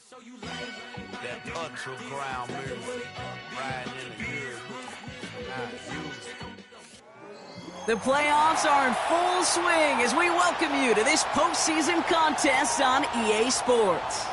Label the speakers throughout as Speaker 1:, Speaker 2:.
Speaker 1: That ultra ground music, riding in the good,
Speaker 2: The playoffs are in full swing as we welcome you to this postseason contest on EA Sports.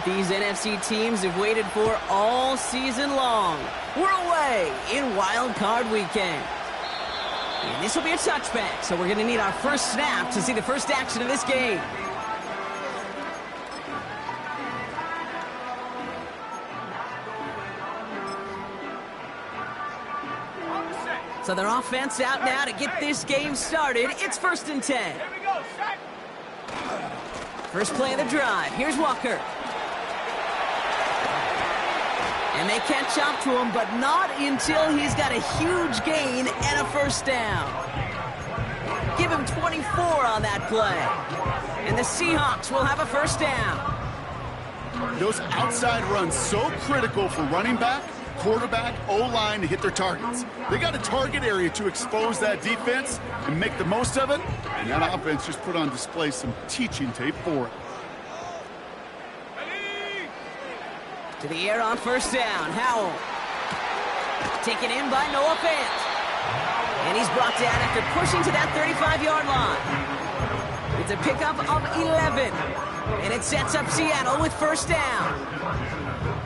Speaker 2: These NFC teams have waited for all season long. We're away in Wild Card Weekend. And this will be a touchback, so we're going to need our first snap to see the first action of this game. So their offense out now to get this game started. It's 1st and 10. First play of the drive. Here's Walker. And they catch up to him, but not until he's got a huge gain and a first down. Give him 24 on that play. And the Seahawks will have a first down.
Speaker 3: Those outside runs so critical for running back, quarterback, O-line to hit their targets. They got a target area to expose that defense and make the most of it. And that offense just put on display some teaching tape for it.
Speaker 2: To the air on first down. Howell. Taken in by Noah Fant. And he's brought down after pushing to that 35-yard line. It's a pickup of 11. And it sets up Seattle with first down.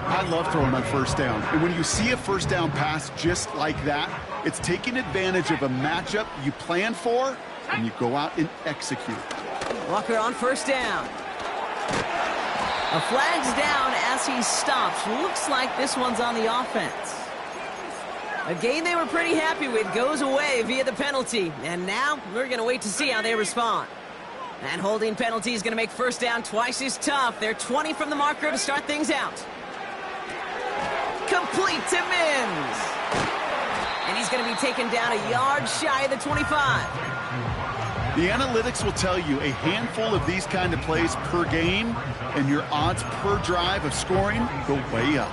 Speaker 3: I love throwing on first down. And when you see a first down pass just like that, it's taking advantage of a matchup you plan for, and you go out and execute.
Speaker 2: Walker on first down. A flag's down as he stops. Looks like this one's on the offense. A game they were pretty happy with goes away via the penalty. And now we're going to wait to see how they respond. That holding penalty is going to make first down twice as tough. They're 20 from the marker to start things out. Complete to Mims. And he's going to be taken down a yard shy of the 25.
Speaker 3: The analytics will tell you a handful of these kind of plays per game, and your odds per drive of scoring go way up.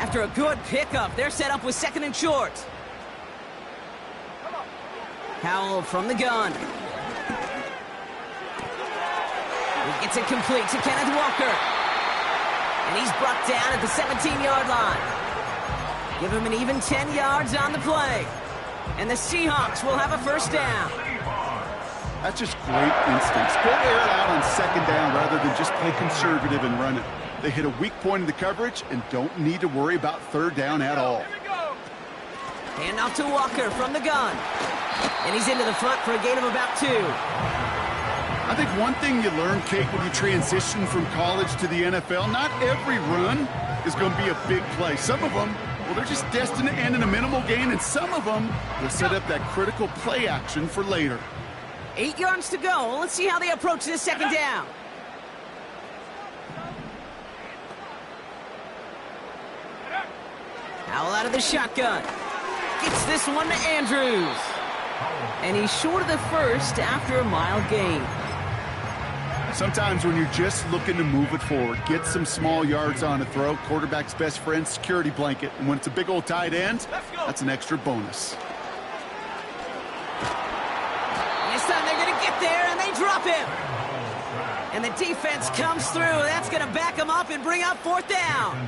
Speaker 2: After a good pickup, they're set up with 2nd and short. Howell from the gun. He gets it complete to Kenneth Walker. And he's brought down at the 17-yard line. Give him an even 10 yards on the play. And the Seahawks will have a first down.
Speaker 3: That's just great instincts. Go air it out on 2nd down rather than just play conservative and run it. They hit a weak point in the coverage and don't need to worry about 3rd down at all.
Speaker 2: Hand off to Walker from the gun. And he's into the front for a gain of about 2.
Speaker 3: I think one thing you learn, Kate, when you transition from college to the NFL, not every run is going to be a big play. Some of them, well, they're just destined to end in a minimal gain, and some of them will set up that critical play action for later.
Speaker 2: 8 yards to go. Let's see how they approach this 2nd down. Howell out of the shotgun. Gets this one to Andrews. And he's short of the first after a mild gain.
Speaker 3: Sometimes when you're just looking to move it forward, get some small yards on a throw, quarterback's best friend, security blanket. And when it's a big old tight end, that's an extra bonus.
Speaker 2: This time they're going to get there, and they drop him. And the defense comes through. That's going to back him up and bring up 4th down.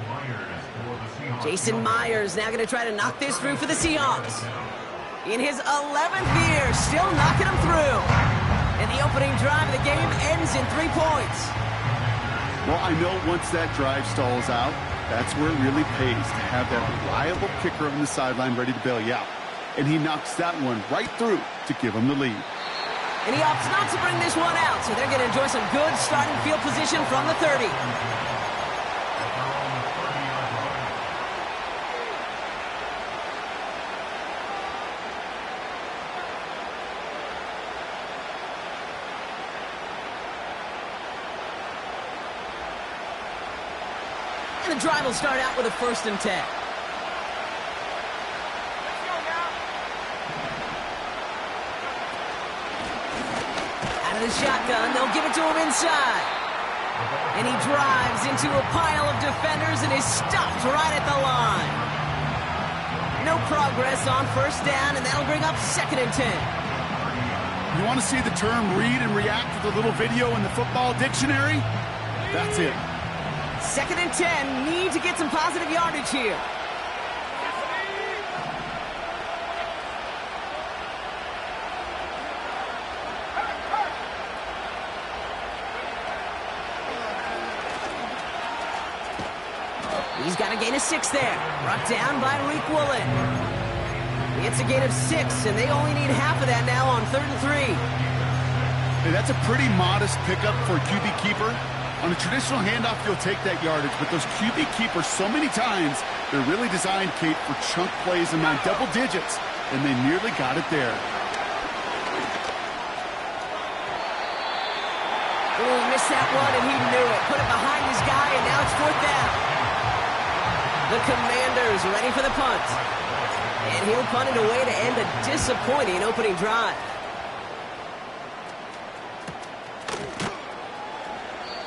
Speaker 2: Jason Myers now going to try to knock this through for the Seahawks. In his 11th year, still knocking him through. And the opening drive of the game ends in 3 points.
Speaker 3: Well, I know once that drive stalls out, that's where it really pays to have that reliable kicker on the sideline ready to bail you out. And he knocks that one right through to give him the lead.
Speaker 2: And he opts not to bring this one out, so they're going to enjoy some good starting field position from the 30. And the drive will start out with a 1st and 10. Out of the shotgun, they'll give it to him inside. And he drives into a pile of defenders and is stopped right at the line. No progress on 1st down, and that'll bring up 2nd and 10.
Speaker 3: You want to see the term read and react with a little video in the football dictionary? That's it.
Speaker 2: 2nd and 10, need to get some positive yardage here. He's got a gain of 6 there. Brought down by Riq Woolen. It's a gain of 6, and they only need half of that now on 3rd and 3.
Speaker 3: Hey, that's a pretty modest pickup for a QB keeper. On a traditional handoff, you'll take that yardage, but those QB keepers, so many times, they're really designed, Kate, for chunk plays in my double digits, and they nearly got it there.
Speaker 2: Oh, missed that one, and he knew it. Put it behind his guy, and now it's 4th down. The Commanders ready for the punt. And he'll punt it away to end a disappointing opening drive.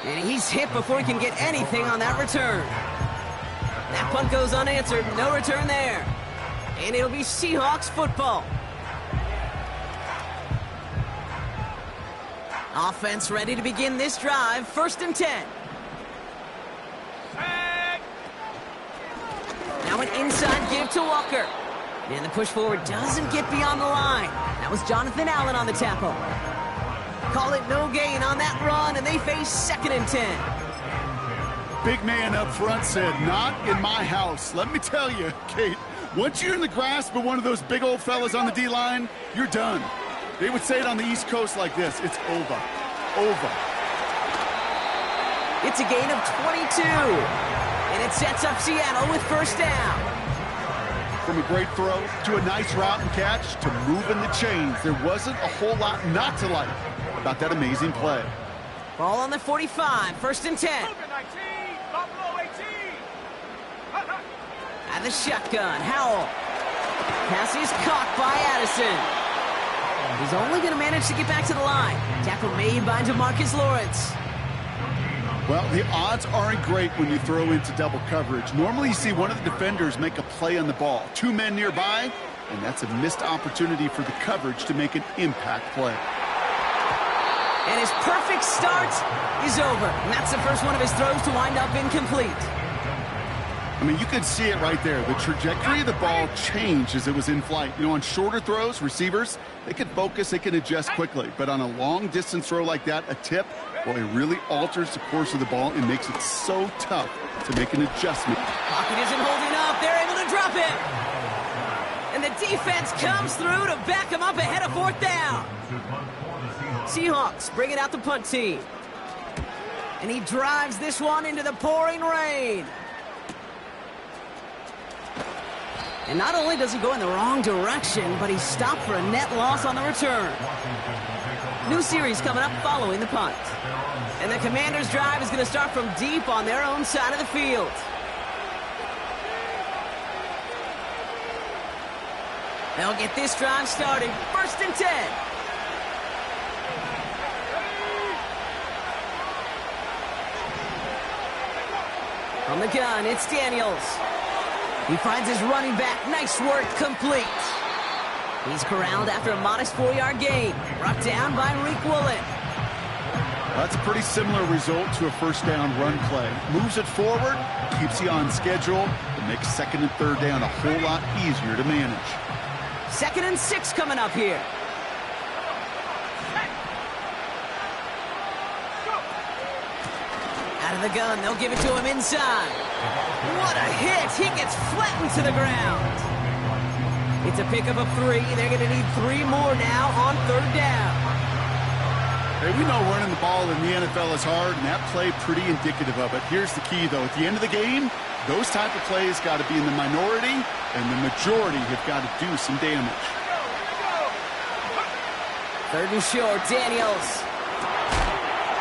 Speaker 2: And he's hit before he can get anything on that return. That punt goes unanswered. No return there. And it'll be Seahawks football. Offense ready to begin this drive. 1st and 10. Now an inside give to Walker. And the push forward doesn't get beyond the line. That was Jonathan Allen on the tackle. Call it no gain on that run, and they face 2nd and 10.
Speaker 3: Big man up front said, not in my house. Let me tell you, Kate, once you're in the grasp of one of those big old fellas on the D-line, you're done. They would say it on the East Coast like this, it's over. Over.
Speaker 2: It's a gain of 22. And it sets up Seattle with 1st down.
Speaker 3: From a great throw to a nice route and catch to moving the chains, there wasn't a whole lot not to like about that amazing play.
Speaker 2: Ball on the 45, 1st and 10. Out of the shotgun, Howell. Pass is caught by Addison. He's only going to manage to get back to the line. Tackle made by DeMarcus Lawrence.
Speaker 3: Well, the odds aren't great when you throw into double coverage. Normally you see one of the defenders make a play on the ball. 2 men nearby, and that's a missed opportunity for the coverage to make an impact play.
Speaker 2: And his perfect start is over. And that's the first one of his throws to wind up incomplete.
Speaker 3: I mean, you could see it right there. The trajectory of the ball changed as it was in flight. You know, on shorter throws, receivers, they can focus, they can adjust quickly. But on a long-distance throw like that, a tip, well, it really alters the course of the ball and makes it so tough to make an adjustment.
Speaker 2: Pocket isn't holding up. They're able to drop it. And the defense comes through to back him up ahead of 4th down. Seahawks bringing out the punt team. And he drives this one into the pouring rain. And not only does he go in the wrong direction, but he's stopped for a net loss on the return. New series coming up following the punt. And the Commanders' drive is going to start from deep on their own side of the field. They'll get this drive started. 1st and 10. From the gun, it's Daniels. He finds his running back. Nice work, complete. He's corralled after a modest 4-yard gain. Brought down by Riq Woolen.
Speaker 3: That's a pretty similar result to a 1st down run play. Moves it forward, keeps you on schedule, and makes 2nd and 3rd down a whole lot easier to manage.
Speaker 2: 2nd and 6 coming up here. Out of the gun, they'll give it to him inside. What a hit! He gets flattened to the ground. It's a pickup of 3. They're going to need 3 more now on 3rd down.
Speaker 3: Hey, we know running the ball in the NFL is hard, and that play pretty indicative of it. Here's the key, though. At the end of the game, those type of plays got to be in the minority, and the majority have got to do some damage.
Speaker 2: 3rd and short, Daniels.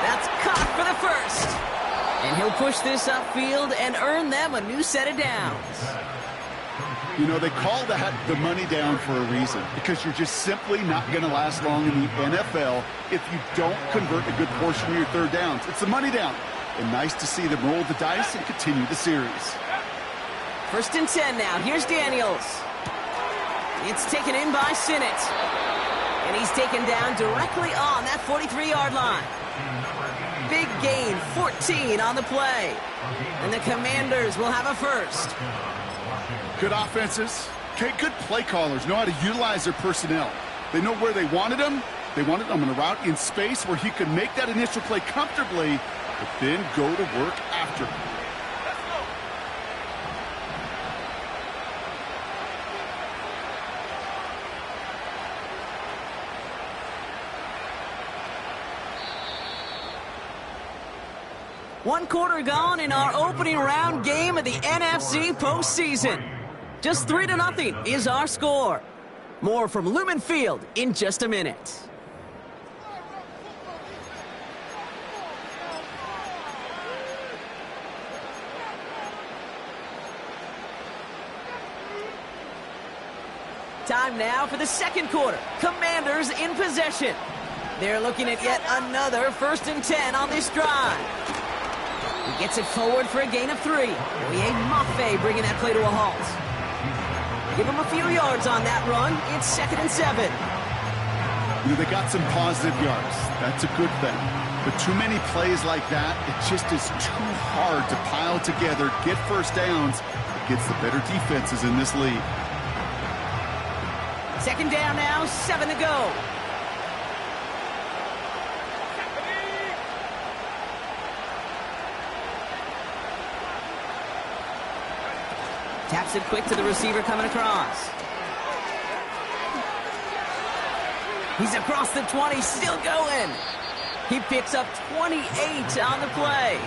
Speaker 2: That's caught for the 1st. And he'll push this upfield and earn them a new set of downs.
Speaker 3: You know, they call that the money down for a reason, because you're just simply not going to last long in the NFL if you don't convert a good portion of your third downs. It's the money down. And nice to see them roll the dice and continue the series.
Speaker 2: 1st and 10 now. Here's Daniels. It's taken in by Sinnott. And he's taken down directly on that 43-yard line. Big gain, 14 on the play. And the Commanders will have a first.
Speaker 3: Good offenses. Okay, good play callers know how to utilize their personnel. They know where they wanted them. They wanted them in a route in space where he could make that initial play comfortably, but then go to work after.
Speaker 2: One quarter gone in our opening round game of the NFC postseason. Just 3-0 is our score. More from Lumen Field in just a minute. Time now for the second quarter. Commanders in possession. They're looking at yet another 1st and 10 on this drive. He gets it forward for a gain of 3. Oye Mafe bringing that play to a halt. Give him a few yards on that run. It's 2nd and 7.
Speaker 3: You know, they got some positive yards. That's a good thing. But too many plays like that, it just is too hard to pile together, get first downs against the better defenses in this league.
Speaker 2: 2nd down now, 7 to go. Taps it quick to the receiver coming across. He's across the 20, still going. He picks up 28 on the play.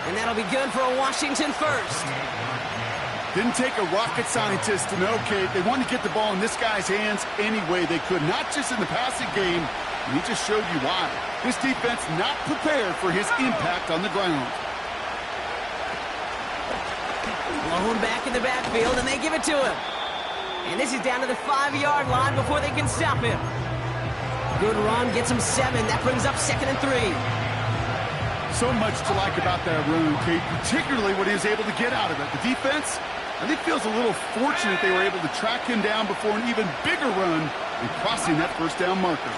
Speaker 2: And that'll be good for a Washington first.
Speaker 3: Didn't take a rocket scientist to know, Kate. They wanted to get the ball in this guy's hands any way they could, not just in the passing game. And he just showed you why. This defense not prepared for his impact on the ground.
Speaker 2: Blown back in the backfield, and they give it to him. And this is down to the 5-yard line before they can stop him. Good run, gets him 7. That brings up 2nd and 3.
Speaker 3: So much to like about that run, Kate, particularly what he was able to get out of it. The defense, I think, feels a little fortunate they were able to track him down before an even bigger run and crossing that first down marker.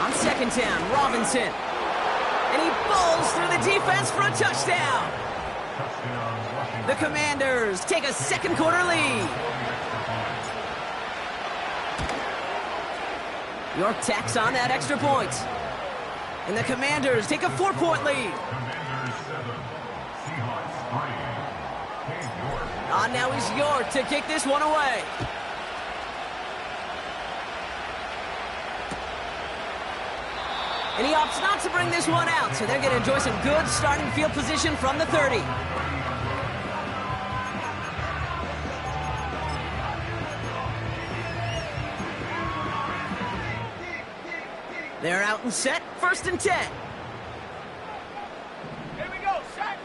Speaker 2: On 2nd down, Robinson. And he bowls through the defense for a touchdown. The Commanders take a second quarter lead. York tacks on that extra point. And the Commanders take a 4-point lead. On now is York to kick this one away. And he opts not to bring this one out, so they're going to enjoy some good starting field position from the 30. They're out and set, 1st and 10.
Speaker 1: Here we go, set.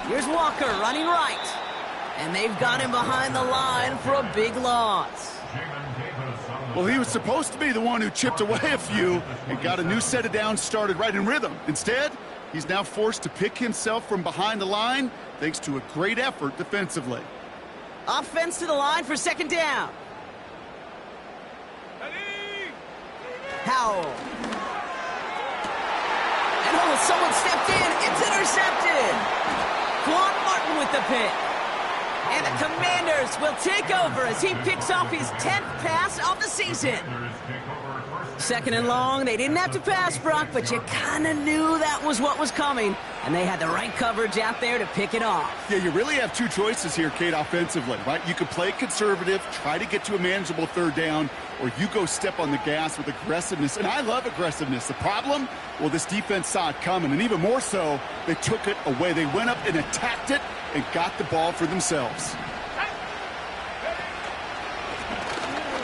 Speaker 2: Here's Walker running right. And they've got him behind the line for a big loss.
Speaker 3: Well, he was supposed to be the one who chipped away a few and got a new set of downs started right in rhythm. Instead, he's now forced to pick himself from behind the line thanks to a great effort defensively.
Speaker 2: Offense to the line for 2nd down. Howell. And someone stepped in. It's intercepted. Quan Martin with the pick. And the Commanders will take over as he picks off his 10th pass of the season. 2nd and long. They didn't have to pass, Brock, but you kind of knew that was what was coming. And they had the right coverage out there to pick it off.
Speaker 3: Yeah, you really have two choices here, Kate, offensively, right? You could play conservative, try to get to a manageable 3rd down, or you go step on the gas with aggressiveness. And I love aggressiveness. The problem? Well, this defense saw it coming, and even more so, they took it away. They went up and attacked it and got the ball for themselves.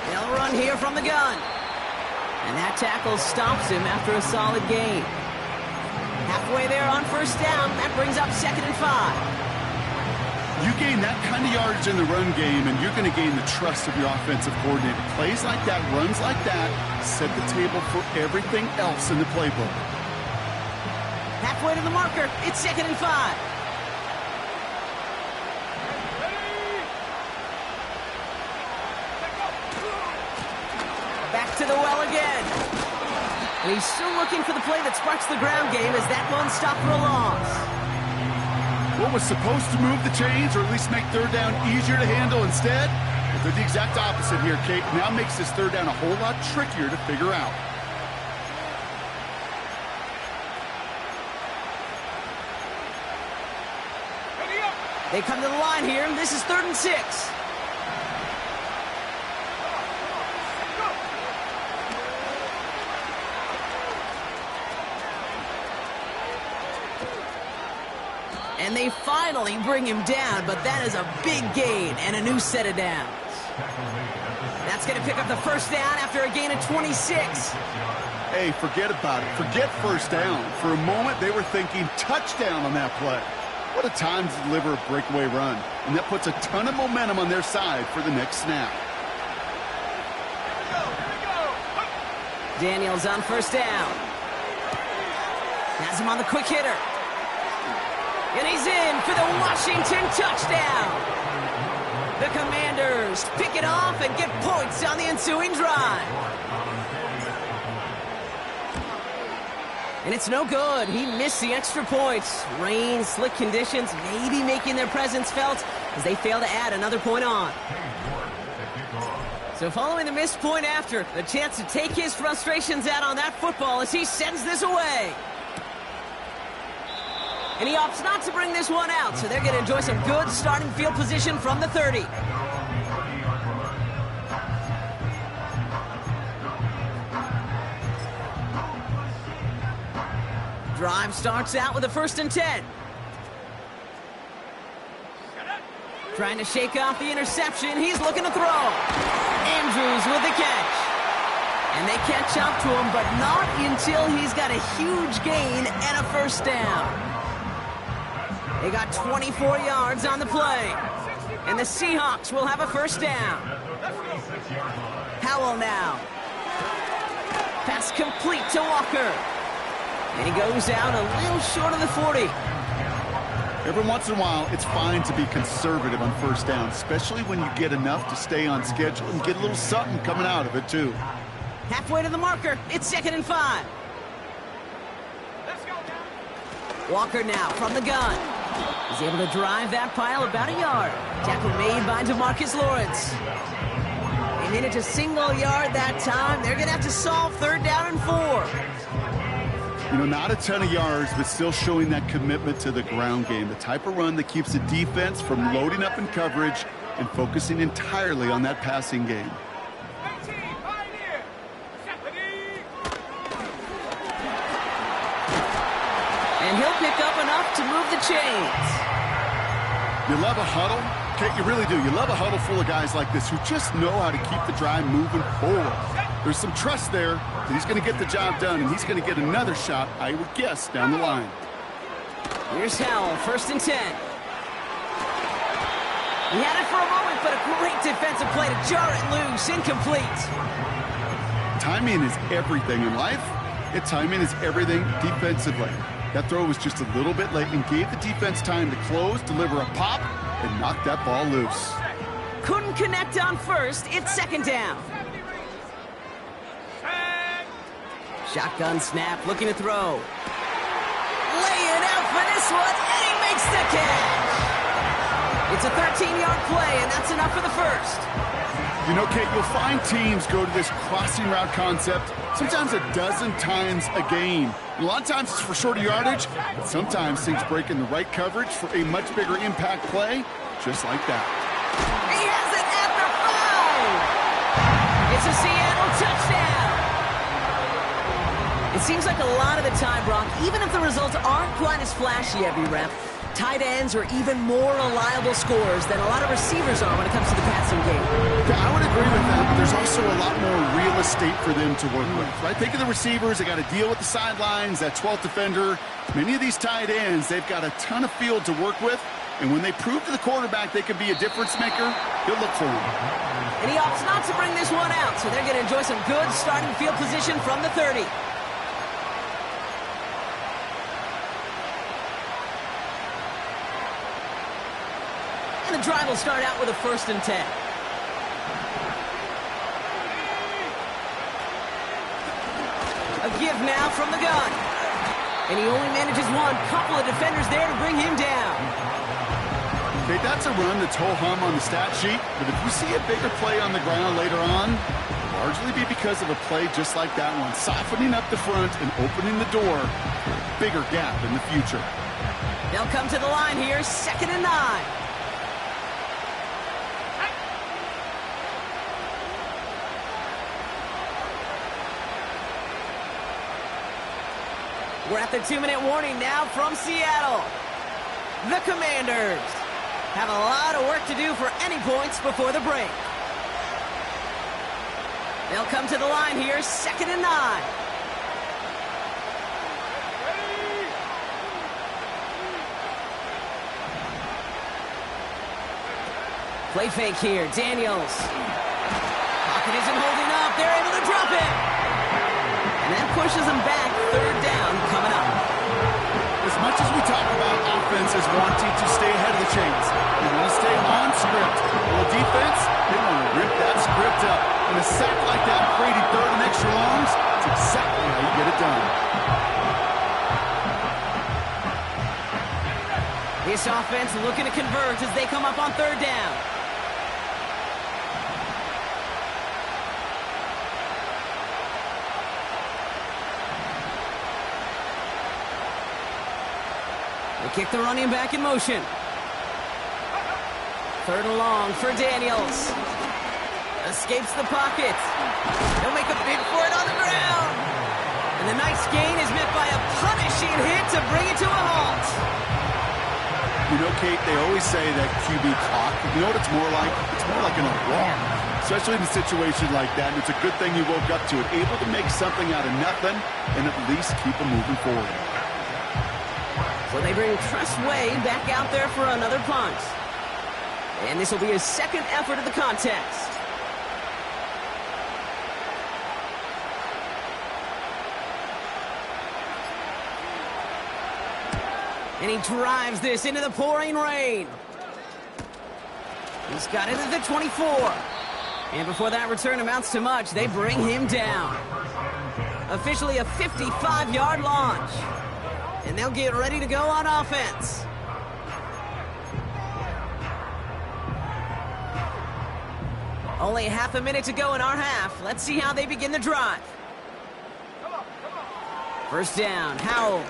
Speaker 2: They'll run here from the gun. And that tackle stops him after a solid gain. Halfway there on first down. That brings up 2nd and 5.
Speaker 3: You gain that kind of yardage in the run game, and you're going to gain the trust of your offensive coordinator. Plays like that, runs like that, set the table for everything else in the playbook.
Speaker 2: Halfway to the marker. It's 2nd and 5. Back to the well again. And he's still looking for the play that sparks the ground game as that one stopped for a loss.
Speaker 3: What was supposed to move the chains, or at least make third down easier to handle instead? Well, they're the exact opposite here, Kate. Now makes this third down a whole lot trickier to figure out.
Speaker 2: They come to the line here. This is 3rd and 6. And they finally bring him down, but that is a big gain and a new set of downs. That's going to pick up the first down after a gain of 26.
Speaker 3: Hey, forget about it. Forget first down. For a moment, they were thinking touchdown on that play. What a time to deliver a breakaway run. And that puts a ton of momentum on their side for the next snap.
Speaker 2: Daniels on first down. Has him on the quick hitter. And he's in for the Washington touchdown. The Commanders pick it off and get points on the ensuing drive. And it's no good. He missed the extra points. Rain, slick conditions, maybe making their presence felt as they fail to add another point on. So following the missed point after, the chance to take his frustrations out on that football as he sends this away. And he opts not to bring this one out, so they're going to enjoy some good starting field position from the 30. Drive starts out with a 1st and 10. Trying to shake off the interception. He's looking to throw. Andrews with the catch. And they catch up to him, but not until he's got a huge gain and a first down. They got 24 yards on the play. And the Seahawks will have a first down. Howell now. Pass complete to Walker. And he goes out a little short of the 40.
Speaker 3: Every once in a while, it's fine to be conservative on first down, especially when you get enough to stay on schedule and get a little something coming out of it, too.
Speaker 2: Halfway to the marker. It's 2nd and 5. Walker now from the gun. He's able to drive that pile about a yard. Tackle made by DeMarcus Lawrence. They made it to single yard that time. They're going to have to solve 3rd down and 4.
Speaker 3: You know, not a ton of yards, but still showing that commitment to the ground game. The type of run that keeps the defense from loading up in coverage and focusing entirely on that passing game.
Speaker 2: And he'll pick up enough to move the chains.
Speaker 3: You love a huddle? Okay, you really do. You love a huddle full of guys like this who just know how to keep the drive moving forward. There's some trust there that he's going to get the job done, and he's going to get another shot, I would guess, down the line.
Speaker 2: Here's Howell, 1st and 10. He had it for a moment, but a great defensive play to jar it loose, incomplete.
Speaker 3: Timing is everything in life. Timing is everything defensively. That throw was just a little bit late and gave the defense time to close, deliver a pop, and knock that ball loose.
Speaker 2: Couldn't connect on first. It's 2nd down. Shotgun snap, looking to throw. Laying out for this one, and he makes the catch. It's a 13-yard play, and that's enough for the first.
Speaker 3: You know, Kate, you'll find teams go to this crossing route concept sometimes a dozen times a game. A lot of times it's for shorter yardage, but sometimes things break in the right coverage for a much bigger impact play, just like that.
Speaker 2: He has it at the 5. It's a Seattle touchdown. It seems like a lot of the time, Brock, even if the results aren't quite as flashy every rep, tight ends are even more reliable scorers than a lot of receivers are when it comes to the passing game.
Speaker 3: Yeah, I would agree with that, but there's also a lot more real estate for them to work with, right? Think of the receivers. They got to deal with the sidelines, that 12th defender. Many of these tight ends, they've got a ton of field to work with, and when they prove to the quarterback they can be a difference maker, he'll look for them.
Speaker 2: And he opts not to bring this one out, so they're going to enjoy some good starting field position from the 30. And the drive will start out with a 1st and 10. A give now from the gun. And he only manages one. Couple of defenders there to bring him down.
Speaker 3: Okay, that's a run that's ho-hum on the stat sheet, but if we see a bigger play on the ground later on, it'll largely be because of a play just like that one, softening up the front and opening the door for a bigger gap in the future.
Speaker 2: They'll come to the line here, 2nd and 9. We're at the 2-minute warning now from Seattle. The Commanders have a lot of work to do for any points before the break. They'll come to the line here, 2nd and 9. Play fake here, Daniels. Pocket isn't holding up, they're able to drop it. And that pushes them back, 3rd down coming up.
Speaker 3: As much as we talk about offenses wanting to stay ahead of the chains, they want to stay on script. Well, defense, they want to rip that script up. And a sack like that, creating 3rd and extra longs, it's exactly how you get it done.
Speaker 2: This offense looking to converge as they come up on 3rd down. They kick the running back in motion. 3rd and long for Daniels. Escapes the pocket. He'll make a bid for it on the ground. And the nice gain is met by a punishing hit to bring it to a halt.
Speaker 3: You know, Kate, they always say that QB clock. You know what it's more like? It's more like an alarm, especially in a situation like that. And it's a good thing you woke up to it, able to make something out of nothing and at least keep them moving forward.
Speaker 2: So they bring Tress Way back out there for another punt. And this will be his 2nd effort of the contest. And he drives this into the pouring rain. He's got it at the 24. And before that return amounts to much, they bring him down. Officially a 55-yard launch. And they'll get ready to go on offense. Only half a minute to go in our half. Let's see how they begin the drive. 1st down, Howell.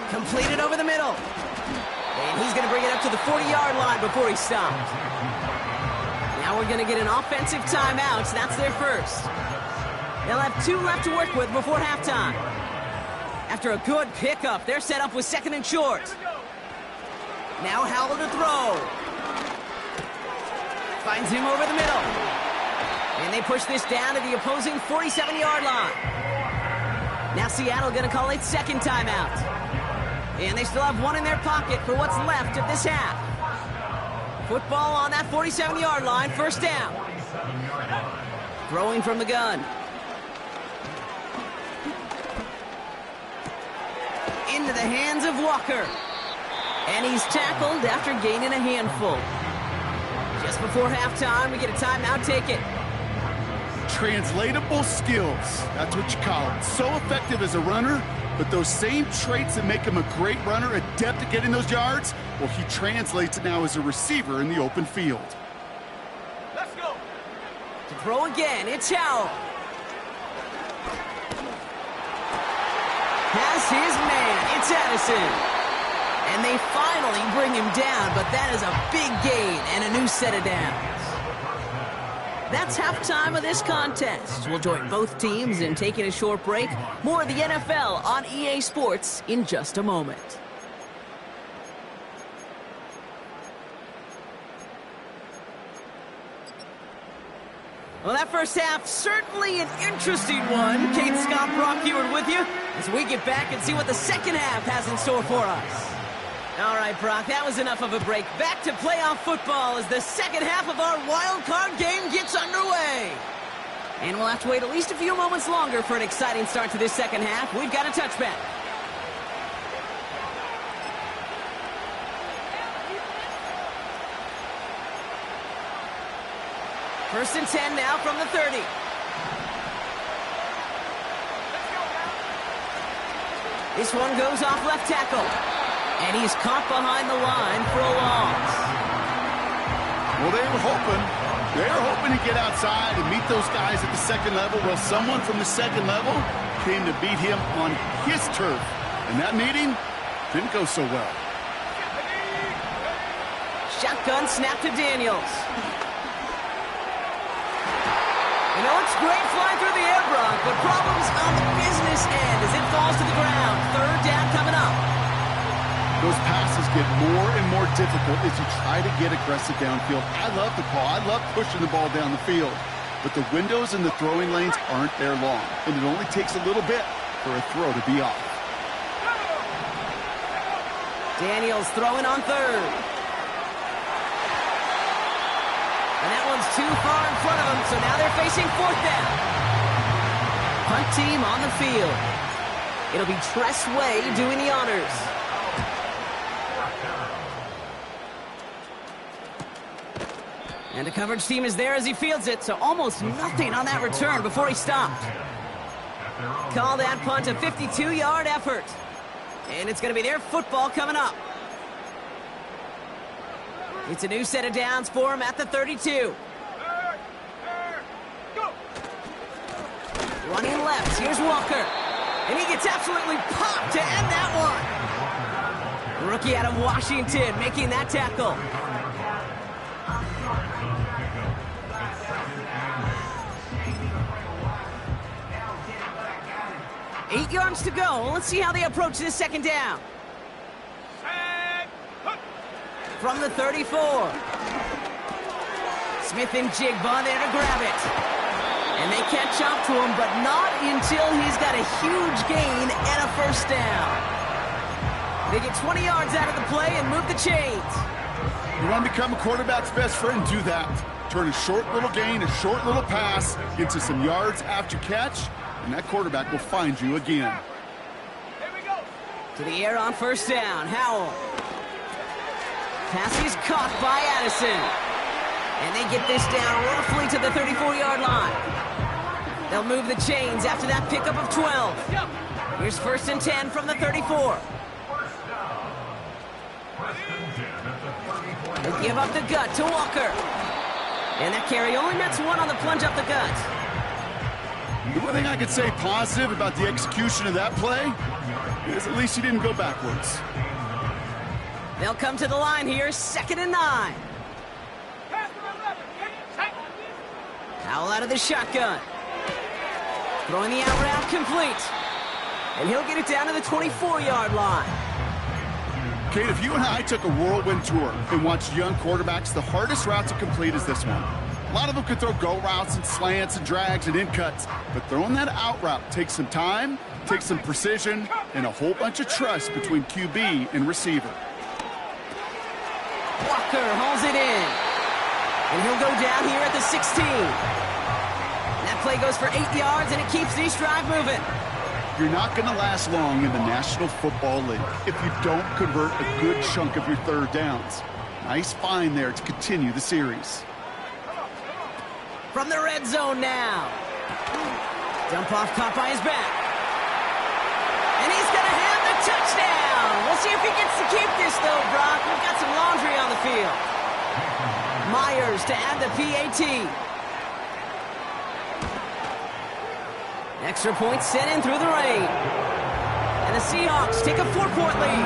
Speaker 2: Completed over the middle. And he's going to bring it up to the 40-yard line before he stops. Now we're going to get an offensive timeout. That's their first. They'll have 2 left to work with before halftime. After a good pickup, they're set up with 2nd and short. Now Howell to throw. Finds him over the middle. And they push this down to the opposing 47-yard line. Now Seattle going to call it 2nd timeout. And they still have 1 in their pocket for what's left of this half. Football on that 47-yard line, 1st down. Throwing from the gun. Into the hands of Walker. And he's tackled after gaining a handful. Just before halftime, we get a timeout taken.
Speaker 3: Translatable skills. That's what you call it. So effective as a runner, but those same traits that make him a great runner, adept at getting those yards, well, he translates it now as a receiver in the open field.
Speaker 1: Let's go.
Speaker 2: To throw again, it's Howell. Has his man, it's Addison. And they finally bring him down, but that is a big gain and a new set of downs. That's halftime of this contest. We'll join both teams in taking a short break. More of the NFL on EA Sports in just a moment. Well, that first half, certainly an interesting one. Kate Scott, Brock Huard with you as we get back and see what the second half has in store for us. All right, Brock, that was enough of a break. Back to playoff football as the second half of our wild card game gets underway. And we'll have to wait at least a few moments longer for an exciting start to this second half. We've got a touchback. First and 10 now from the 30. This one goes off left tackle. And he's caught behind the line for a loss.
Speaker 3: Well, they were hoping to get outside and meet those guys at the second level. Well, someone from the second level came to beat him on his turf. And that meeting didn't go so well.
Speaker 2: Shotgun snap to Daniels. You know, it's great flying through the air, Brock, but problems on the business end as it falls to the ground. Third down coming up.
Speaker 3: Those passes get more and more difficult as you try to get aggressive downfield. I love the call. I love pushing the ball down the field. But the windows in the throwing lanes aren't there long, and it only takes a little bit for a throw to be off.
Speaker 2: Daniels throwing on third. And that one's too far in front of them, so now they're facing fourth down. Punt team on the field. It'll be Tress Way doing the honors. And the coverage team is there as he fields it, so almost nothing on that return before he stopped. Call that punt a 52-yard effort. And it's going to be their football coming up. It's a new set of downs for him at the 32. Running left, here's Walker. And he gets absolutely popped to end that one. Rookie out of Washington making that tackle. Eight yards to go. Let's see how they approach this second down. From the 34. Smith and Jigba there to grab it. And they catch up to him, but not until he's got a huge gain and a first down. They get 20 yards out of the play and move the chains.
Speaker 3: You want to become a quarterback's best friend? Do that. Turn a short little gain, a short little pass into some yards after catch, and that quarterback will find you again.
Speaker 1: Here we go.
Speaker 2: To the air on first down. Howell. Pass is caught by Addison. And they get this down roughly to the 34-yard line. They'll move the chains after that pickup of 12. Here's first and 10 from the 34. They give up the gut to Walker. And that carry only nets one on the plunge up the gut.
Speaker 3: The one thing I could say positive about the execution of that play is at least he didn't go backwards.
Speaker 2: They'll come to the line here, 2nd and 9. Howell out of the shotgun. Throwing the out route complete. And he'll get it down to the 24-yard line.
Speaker 3: Kate, if you and I took a whirlwind tour and watched young quarterbacks, the hardest route to complete is this one. A lot of them could throw go routes and slants and drags and in cuts, but throwing that out route takes some time, takes some precision, and a whole bunch of trust between QB and receiver.
Speaker 2: Walker holds it in. And he'll go down here at the 16. That play goes for 8 yards, and it keeps this drive moving.
Speaker 3: You're not going to last long in the National Football League if you don't convert a good chunk of your third downs. Nice find there to continue the series.
Speaker 2: From the red zone now. Dump off caught by his back. And he's going to have the touchdown. We'll see if he gets to keep this, though, Brock. We've got some laundry on the field. Myers to add the PAT. Extra point sent in through the rain. And the Seahawks take a 4-point lead.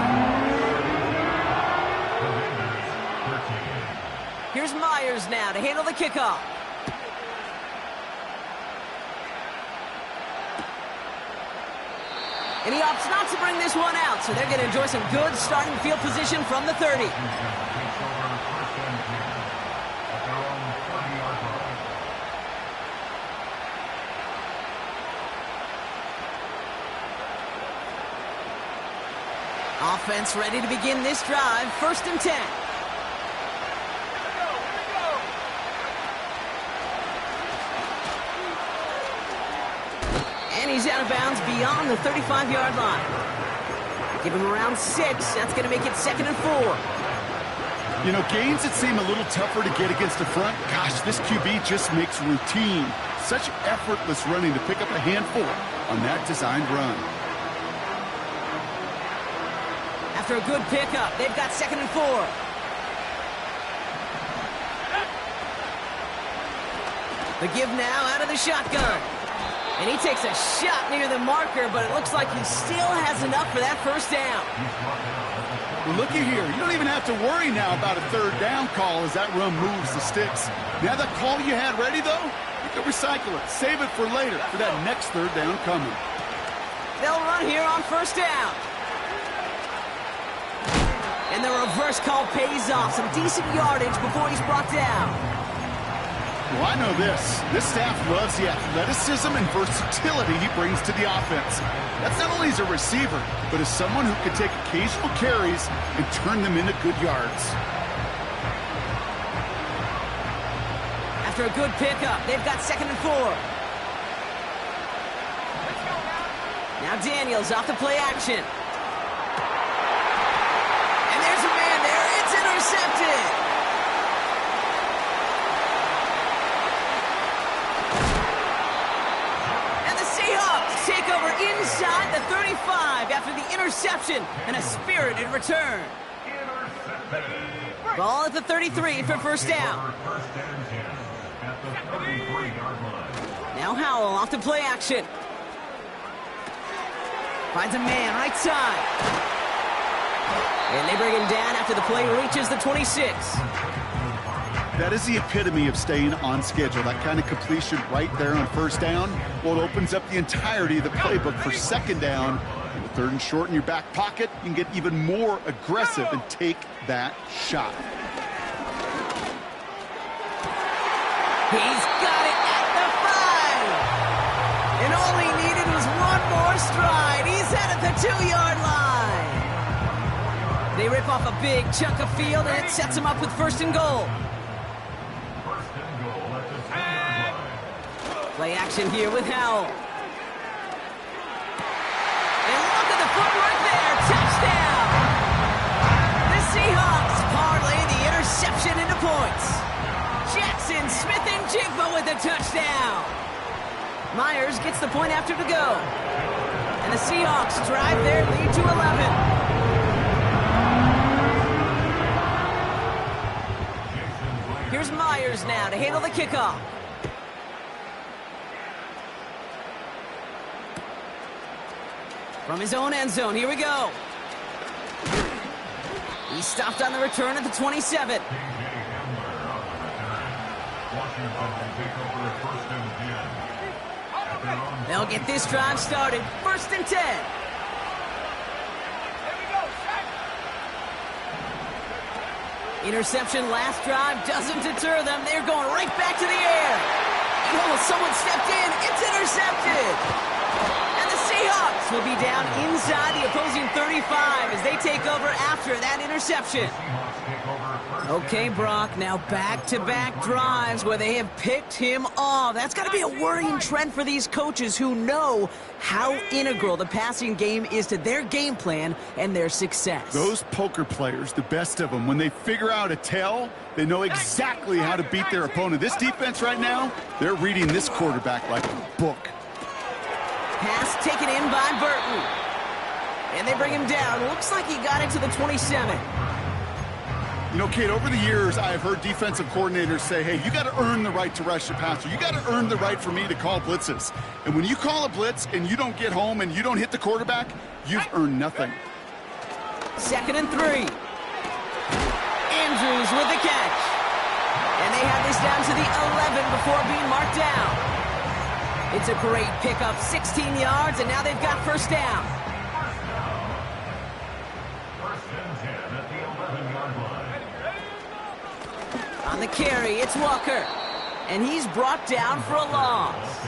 Speaker 2: Here's Myers now to handle the kickoff. And he opts not to bring this one out, so they're going to enjoy some good starting field position from the 30. Offense ready to begin this drive. 1st and 10. And he's out of bounds beyond the 35-yard line. Give him around 6. That's going to make it 2nd and 4.
Speaker 3: You know, gains that seem a little tougher to get against the front, gosh, this QB just makes routine such effortless running to pick up a handful on that designed run.
Speaker 2: After a good pickup, they've got 2nd and 4. The give now out of the shotgun. And he takes a shot near the marker, but it looks like he still has enough for that 1st down.
Speaker 3: Well, looky here. You don't even have to worry now about a 3rd down call as that run moves the sticks. Now that call you had ready, though, you can recycle it. Save it for later for that next 3rd down coming.
Speaker 2: They'll run here on 1st down. And the reverse call pays off. Some decent yardage before he's brought down.
Speaker 3: Well, I know this. This staff loves the athleticism and versatility he brings to the offense. That's not only as a receiver, but as someone who can take occasional carries and turn them into good yards.
Speaker 2: After a good pickup, they've got 2nd and 4. Now Daniels off the play action. And there's a man there. It's intercepted. Take over inside the 35 after the interception and a spirited return. Ball at the 33 for 1st down. Now Howell off to play action. Finds a man right side. And they bring him down after the play reaches the 26.
Speaker 3: That is the epitome of staying on schedule. That kind of completion right there on 1st down. Well, it opens up the entirety of the playbook for 2nd down. And the 3rd and short in your back pocket, you can get even more aggressive and take that shot.
Speaker 2: He's got it at the 5. And all he needed was one more stride. He's at the 2-yard line. They rip off a big chunk of field, and it sets him up with 1st and goal. Play action here with Howell. And look at the footwork there. Touchdown! The Seahawks parlay the interception into points. Jackson Smith-Njigba with a touchdown. Myers gets the point after to go. And the Seahawks drive their lead to 11. Here's Myers now to handle the kickoff. From his own end zone, here we go. He stopped on the return at the 27. They'll get this drive started. 1st and 10. Interception last drive doesn't deter them. They're going right back to the air. Oh, someone stepped in. It's intercepted. And the Seahawks will be down inside the opposing 35 as they take over after that interception. Okay, Brock, now back-to-back drives where they have picked him off. That's got to be a worrying trend for these coaches who know how integral the passing game is to their game plan and their success.
Speaker 3: Those poker players, the best of them, when they figure out a tell, they know exactly how to beat their opponent. This defense right now, they're reading this quarterback like a book.
Speaker 2: Pass taken in by Burton. And they bring him down. Looks like he got into the 27.
Speaker 3: You know, Kate, over the years, I've heard defensive coordinators say, hey, you got to earn the right to rush the passer. You got to earn the right for me to call blitzes. And when you call a blitz and you don't get home and you don't hit the quarterback, you've earned nothing.
Speaker 2: 2nd and 3. Andrews with the catch. And they have this down to the 11 before being marked down. It's a great pickup, 16 yards, and now they've got 1st down. On the carry, it's Walker. And he's brought down for a loss.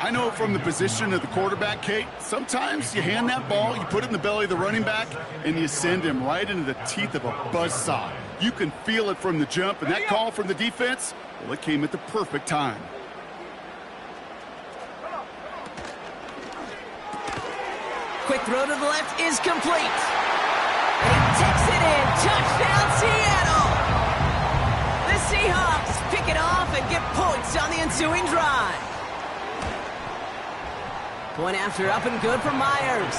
Speaker 3: I know from the position of the quarterback, Kate, sometimes you hand that ball, you put it in the belly of the running back, and you send him right into the teeth of a buzzsaw. You can feel it from the jump, and that call from the defense, well, it came at the perfect time.
Speaker 2: Quick throw to the left is complete. And he takes it in. Touchdown, Seattle! The Seahawks pick it off and get points on the ensuing drive. Point after up and good for Myers.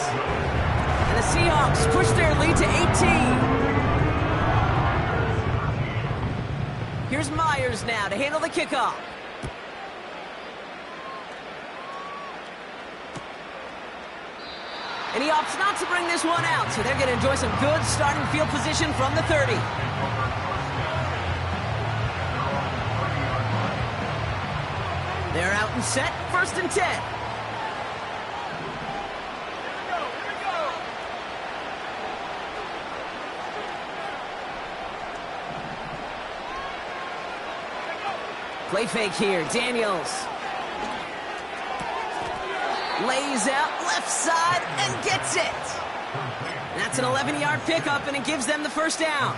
Speaker 2: And the Seahawks push their lead to 18. Here's Myers now to handle the kickoff. And he opts not to bring this one out, so they're going to enjoy some good starting field position from the 30. They're out and set, 1st and 10. Play fake here, Daniels. Lays out left side and gets it. That's an 11-yard pickup, and it gives them the 1st down.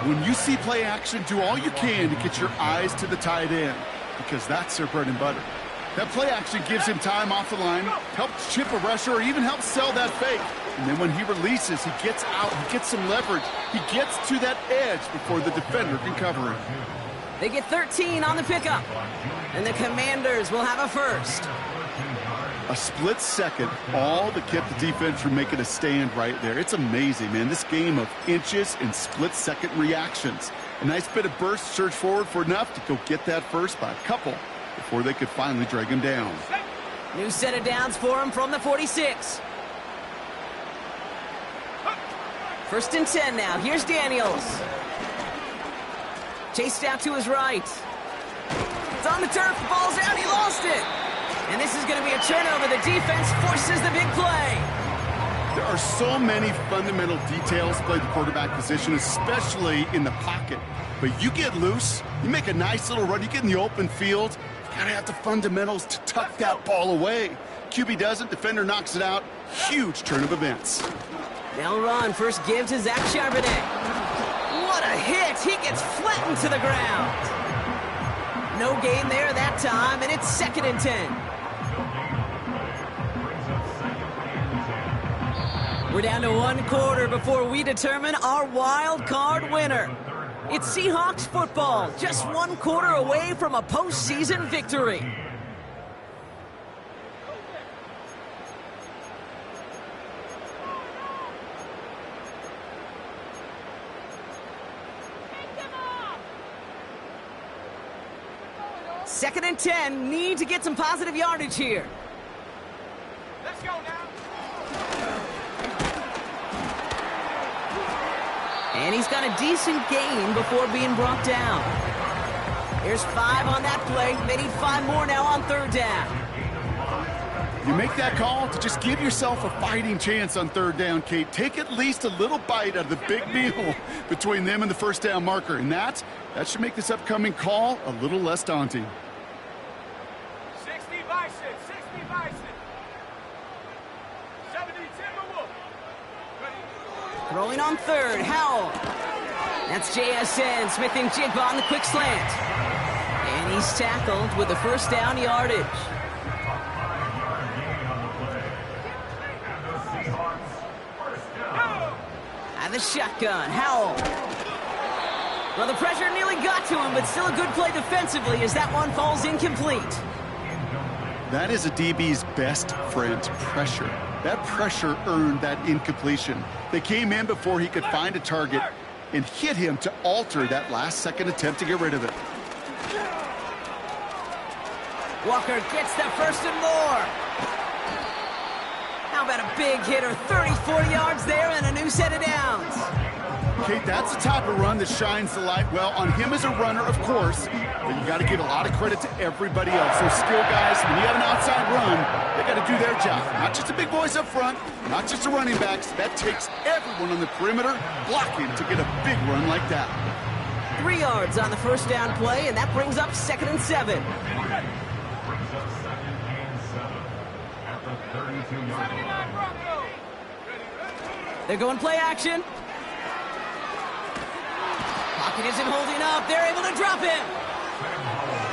Speaker 3: When you see play action, do all you can to get your eyes to the tight end, because that's their bread and butter. That play action gives him time off the line, helps chip a rusher, or even helps sell that fake. And then when he releases, he gets out, he gets some leverage. He gets to that edge before the defender can cover him.
Speaker 2: They get 13 on the pickup, and the Commanders will have a 1st.
Speaker 3: A split second, all that kept the defense from making a stand right there. It's amazing, man. This game of inches and split-second reactions. A nice bit of burst, surge forward for enough to go get that 1st by a couple before they could finally drag him down.
Speaker 2: New set of downs for him from the 46. 1st and 10 now. Here's Daniels. Chased out to his right. It's on the turf. The ball's out. He lost it. And this is going to be a turnover. The defense forces the big play.
Speaker 3: There are so many fundamental details to play the quarterback position, especially in the pocket. But you get loose, you make a nice little run, you get in the open field, you got to have the fundamentals to tuck that ball away. QB doesn't, defender knocks it out. Huge turn of events.
Speaker 2: They'll run. First give to Zach Charbonnet. What a hit! He gets flattened to the ground. No gain there that time, and it's 2nd and 10. We're down to 1 quarter before we determine our wild card winner. It's Seahawks football, just 1 quarter away from a postseason victory. Second and 10, need to get some positive yardage here.
Speaker 1: Let's go now.
Speaker 2: And he's got a decent gain before being brought down. Here's 5 on that play. They need 5 more now on 3rd down.
Speaker 3: You make that call to just give yourself a fighting chance on 3rd down, Kate. Take at least a little bite out of the big meal between them and the 1st down marker. And that should make this upcoming call a little less daunting.
Speaker 1: 60 Bison, 60 Bison. 70 Timberwolf.
Speaker 2: Throwing on 3rd, Howell. That's JSN, Smith and Jigba on the quick slant. And he's tackled with the 1st down yardage. At the shotgun, Howell. Well, the pressure nearly got to him, but still a good play defensively as that one falls incomplete.
Speaker 3: That is a DB's best friend, pressure. That pressure earned that incompletion. They came in before he could find a target and hit him to alter that last-second attempt to get rid of it.
Speaker 2: Walker gets the 1st and more. How about a big hitter? 30, 40 yards there and a new set of downs.
Speaker 3: Kate, that's the type of run that shines the light well on him as a runner, of course, but you got to give a lot of credit to everybody else. Those skill guys, when you have an outside run, they got to do their job. Not just the big boys up front, not just the running backs. That takes everyone on the perimeter blocking to get a big run like that.
Speaker 2: 3 yards on the 1st down play, and that brings up 2nd and 7. They're going play action. Pocket isn't holding up. They're able to drop him.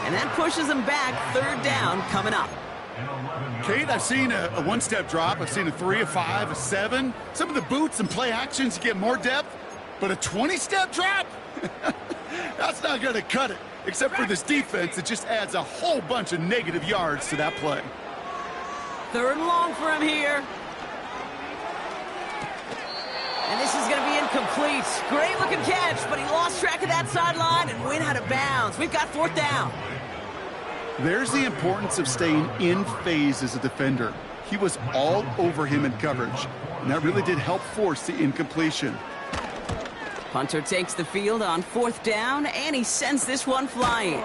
Speaker 2: And that pushes them back. Third down coming up.
Speaker 3: Kate, I've seen a one-step drop. I've seen a 3, a 5, a 7. Some of the boots and play actions get more depth, but a 20-step drop? That's not going to cut it, except for this defense that just adds a whole bunch of negative yards to that play.
Speaker 2: Third and long for him here. And this is going to be incomplete. Great-looking catch, but he lost track of that sideline and went out of bounds. We've got fourth down.
Speaker 3: There's the importance of staying in phase as a defender. He was all over him in coverage, and that really did help force the incompletion.
Speaker 2: Punter takes the field on fourth down, and he sends this one flying.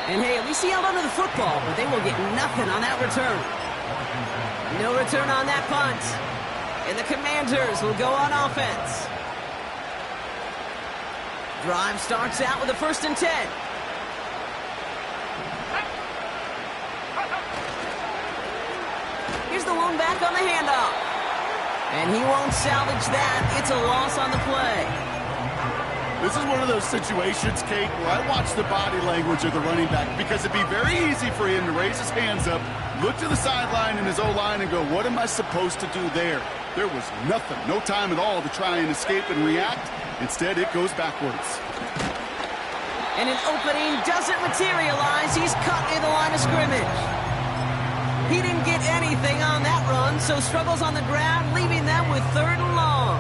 Speaker 2: And hey, at least he held onto the football, but they will get nothing on that return. No return on that punt. And the Commanders will go on offense. Drive starts out with a 1st and 10. Here's the lone back on the handoff. And he won't salvage that. It's a loss on the play.
Speaker 3: This is one of those situations, Kate, where I watch the body language of the running back because it'd be very easy for him to raise his hands up, look to the sideline in his O-line and go, what am I supposed to do there? There was nothing, no time at all to try and escape and react. Instead, it goes backwards.
Speaker 2: And an opening doesn't materialize. He's cut in the line of scrimmage. He didn't get anything on that run, so struggles on the ground, leaving them with third and long.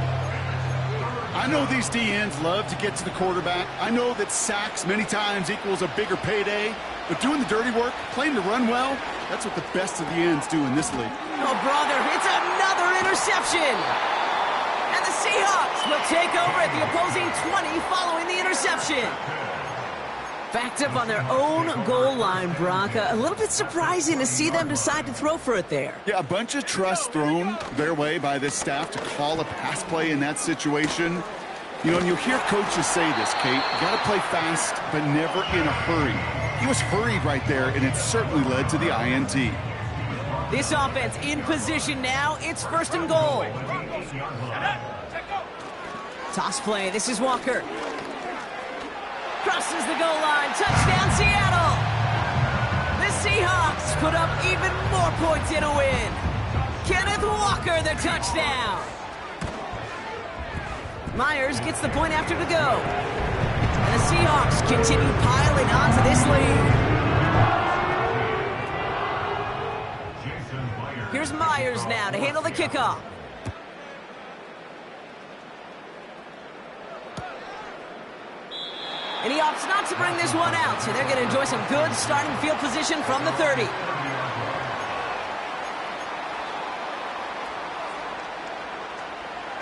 Speaker 3: I know these DNs love to get to the quarterback. I know that sacks many times equals a bigger payday, but doing the dirty work, playing to run well, that's what the best of the ends do in this league.
Speaker 2: Oh, brother, it's another interception. And the Seahawks will take over at the opposing 20 following the interception. Backed up on their own goal line, Brock. A little bit surprising to see them decide to throw for it there.
Speaker 3: Yeah, a bunch of trust thrown their way by this staff to call a pass play in that situation. You know, and you'll hear coaches say this, Kate, you got to play fast, but never in a hurry. He was hurried right there, and it certainly led to the INT.
Speaker 2: This offense in position now. It's 1st and goal. Toss play. This is Walker. Crosses the goal line. Touchdown, Seattle. The Seahawks put up even more points in a win. Kenneth Walker, the touchdown. Myers gets the point after to go. And the Seahawks continue piling on to this lead. Here's Myers now to handle the kickoff. And he opts not to bring this one out, so they're going to enjoy some good starting field position from the 30.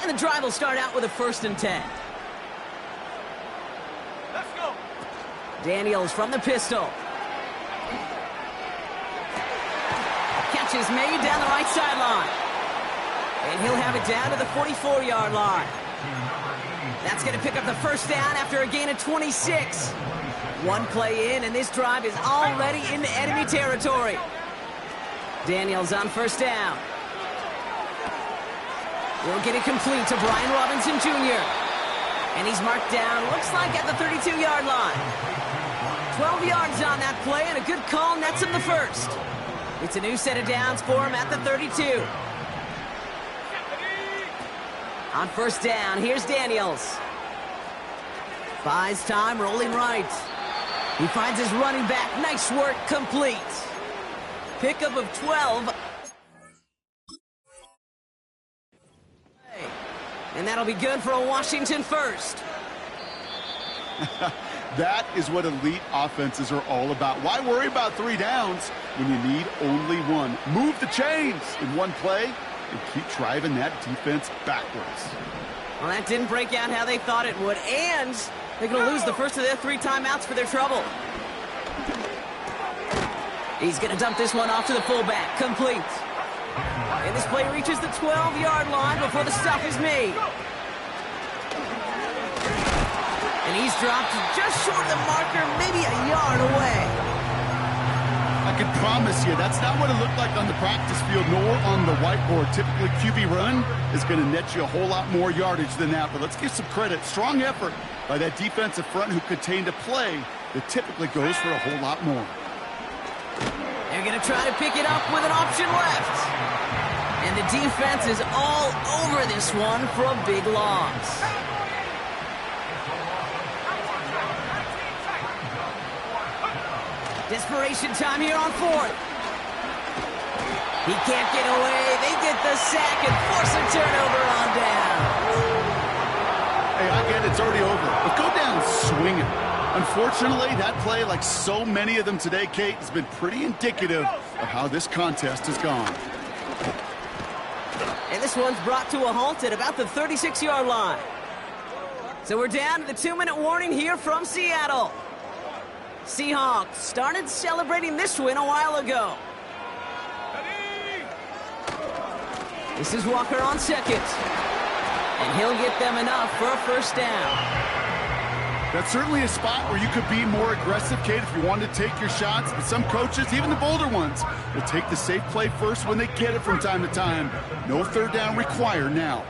Speaker 2: And the drive will start out with a 1st and 10. Let's go. Daniels from the pistol. Catch is made down the right sideline. And he'll have it down to the 44-yard line. That's going to pick up the 1st down after a gain of 26. One play in, and this drive is already into enemy territory. Daniels on 1st down. We'll get it complete to Brian Robinson Jr. And he's marked down, looks like at the 32-yard line. 12 yards on that play, and a good call nets him the 1st. It's a new set of downs for him at the 32. On 1st down, here's Daniels. Buys time, rolling right. He finds his running back. Nice work, complete. Pickup of 12. And that'll be good for a Washington 1st.
Speaker 3: That is what elite offenses are all about. Why worry about 3 downs when you need only one? Move the chains in one play and keep driving that defense backwards.
Speaker 2: Well, that didn't break out how they thought it would, and they're going to lose the first of their 3 timeouts for their trouble. He's going to dump this one off to the fullback. Complete. And this play reaches the 12-yard line before the stop is made. And he's dropped just short of the marker, maybe a yard away.
Speaker 3: I can promise you that's not what it looked like on the practice field nor on the whiteboard. Typically, QB run is going to net you a whole lot more yardage than that. But let's give some credit. Strong effort by that defensive front who contained a play that typically goes for a whole lot more.
Speaker 2: They're going to try to pick it up with an option left. And the defense is all over this one for a big loss. Desperation time here on fourth. He can't get away. They get the sack and force a turnover on down.
Speaker 3: Hey, I get it. It's already over. But go down swinging. Unfortunately, that play, like so many of them today, Kate, has been pretty indicative of how this contest has gone.
Speaker 2: And this one's brought to a halt at about the 36-yard line. So we're down to the 2-minute warning here from Seattle. Seahawks started celebrating this win a while ago. This is Walker on second. And he'll get them enough for a first down.
Speaker 3: That's certainly a spot where you could be more aggressive, Kate, if you wanted to take your shots. But some coaches, even the bolder ones, will take the safe play first when they get it from time to time. No third down required now.